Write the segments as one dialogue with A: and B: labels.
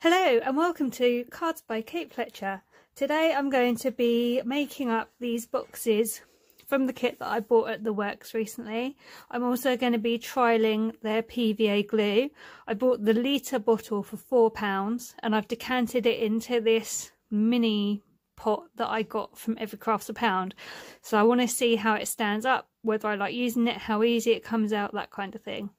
A: Hello and welcome to Cards by Kate Fletcher. Today I'm going to be making up these boxes from the kit that I bought at The Works recently. I'm also going to be trialling their PVA glue. I bought the litre bottle for £4 and I've decanted it into this mini pot that I got from Evercrafts a pound. So I want to see how it stands up, whether I like using it, how easy it comes out, that kind of thing.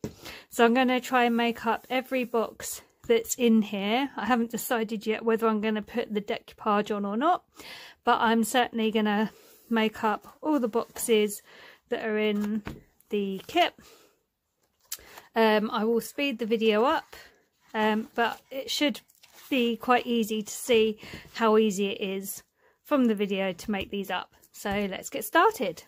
A: So I'm going to try and make up every box that's in here. I haven't decided yet whether I'm going to put the decoupage on or not, but I'm certainly going to make up all the boxes that are in the kit. I will speed the video up, but it should be quite easy to see how easy it is from the video to make these up. So let's get started.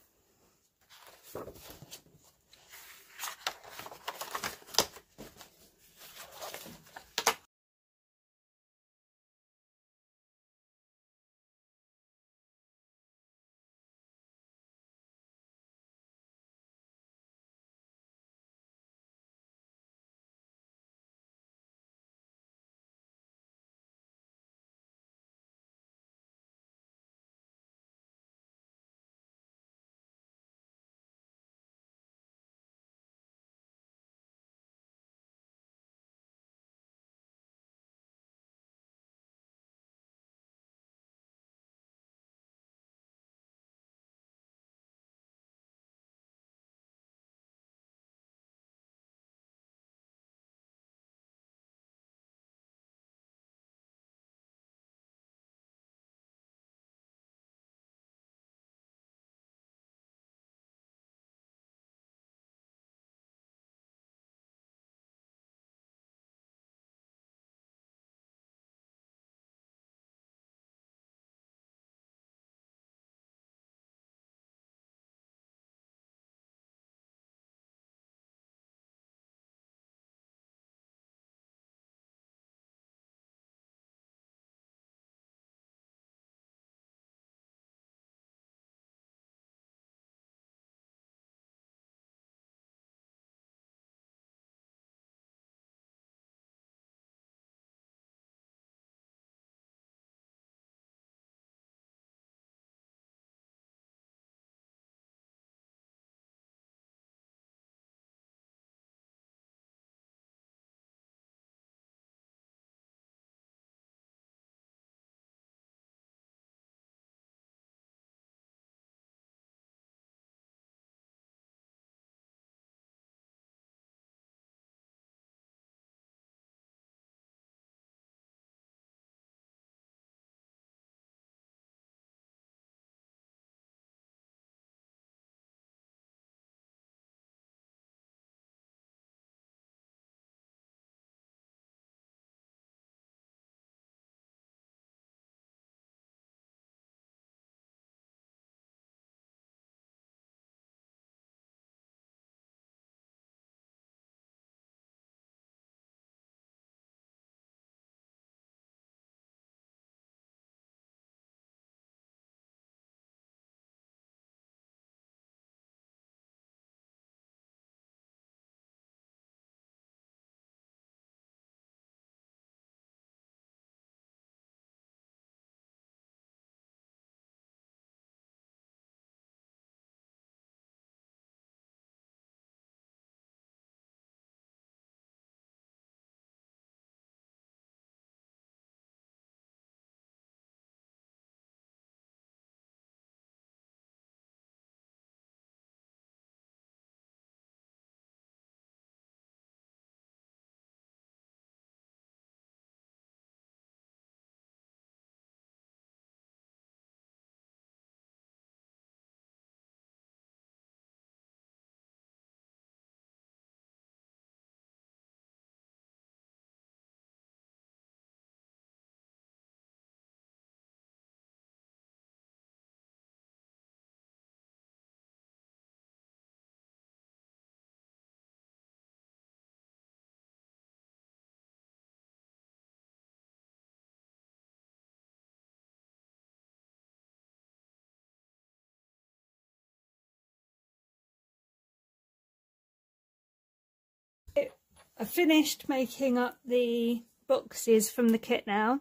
A: I finished making up the boxes from the kit now.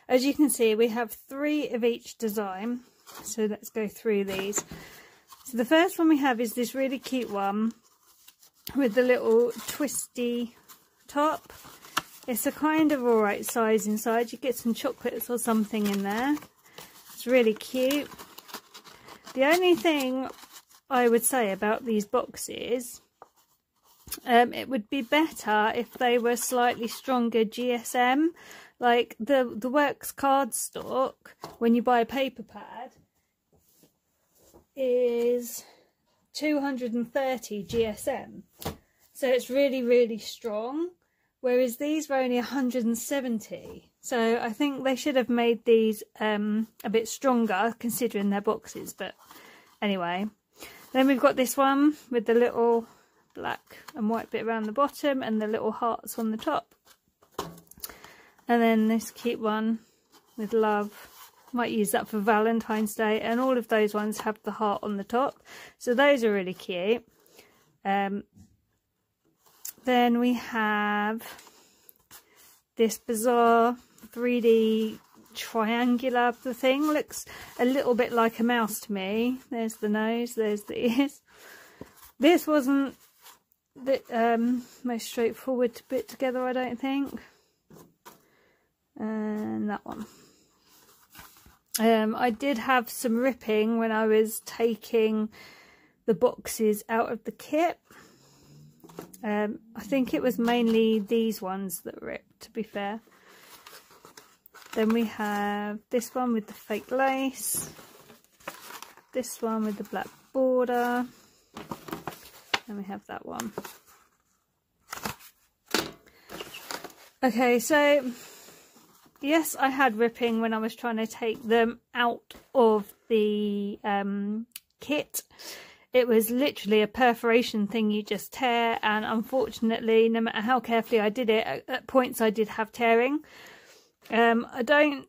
A: As you can see, we have 3 of each design, so let's go through these. So the first one we have is this really cute one with the little twisty top. It's a kind of alright size inside. You get some chocolates or something in there. It's really cute. The only thing I would say about these boxes, it would be better if they were slightly stronger GSM. Like the Works cardstock, when you buy a paper pad, is 230 GSM. So it's really, really strong. Whereas these were only 170. So I think they should have made these a bit stronger considering their boxes. But anyway, then we've got this one with the little black and white bit around the bottom and the little hearts on the top. And then this cute one with love. Might use that for Valentine's Day. And all of those ones have the heart on the top. So those are really cute. Then we have this bizarre 3D triangular thing. Looks a little bit like a mouse to me. There's the nose, there's the ears. This wasn't the most straightforward to put together, I don't think. And that one. I did have some ripping when I was taking the boxes out of the kit. I think it was mainly these ones that ripped, to be fair. Then we have this one with the fake lace, this one with the black border, and we have that one. Okay, so yes, I had ripping when I was trying to take them out of the kit. It was literally a perforation thing you just tear, and unfortunately, no matter how carefully I did it, at points I did have tearing. I don't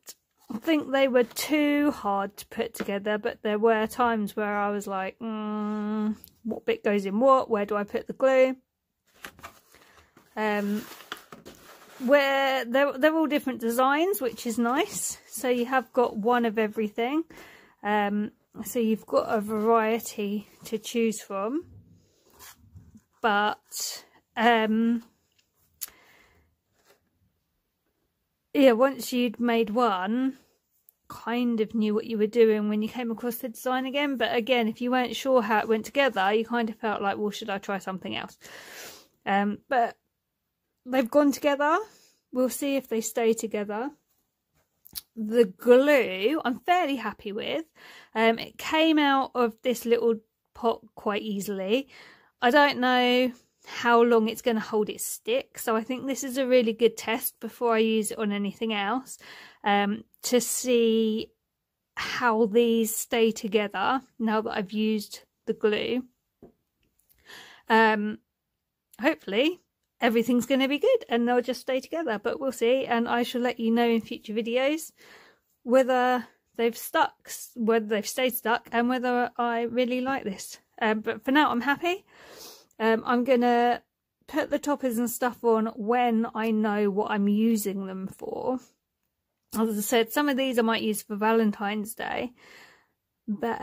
A: think they were too hard to put together, but there were times where I was like, what bit goes in what? Where do I put the glue? Where they're all different designs, which is nice. So you have got one of everything. So you've got a variety to choose from. But yeah, once you'd made one, kind of knew what you were doing when you came across the design again. But again, if you weren't sure how it went together, you kind of felt like, well, should I try something else? But they've gone together. We'll see if they stay together. The glue I'm fairly happy with. It came out of this little pot quite easily. I don't know how long it's going to hold its stick, so I think this is a really good test before I use it on anything else, to see how these stay together now that I've used the glue. Hopefully everything's going to be good and they'll just stay together, but we'll see, and I shall let you know in future videos whether they've stuck, whether they've stayed stuck, and whether I really like this. But for now I'm happy. I'm going to put the toppers and stuff on when I know what I'm using them for. As I said, some of these I might use for Valentine's Day, but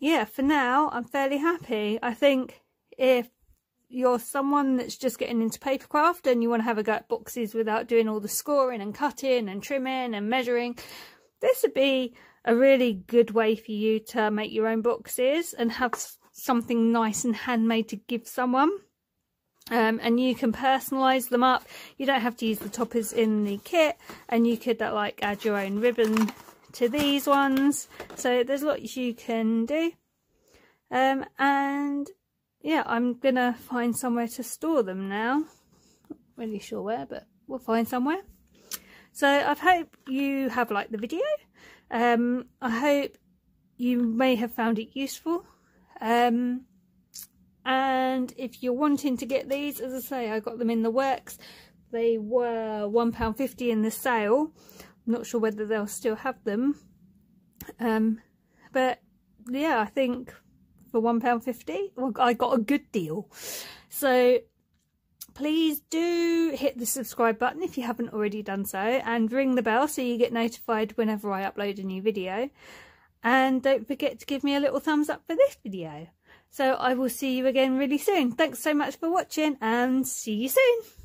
A: yeah, for now I'm fairly happy. I think if you're someone that's just getting into papercraft and you want to have a go at boxes without doing all the scoring and cutting and trimming and measuring, this would be a really good way for you to make your own boxes and have something nice and handmade to give someone. And you can personalise them up. You don't have to use the toppers in the kit, and you could like add your own ribbon to these ones. So there's lots you can do. And yeah, I'm gonna find somewhere to store them now. Not really sure where, but we'll find somewhere. So I hope you have liked the video. I hope you may have found it useful. And if you're wanting to get these, as I say, I got them in the Works. They were £1.50 in the sale. I'm not sure whether they'll still have them. But yeah, I think for £1.50, well, I got a good deal. So please do hit the subscribe button if you haven't already done so, and ring the bell so you get notified whenever I upload a new video. And don't forget to give me a little thumbs up for this video. So I will see you again really soon. Thanks so much for watching, and see you soon.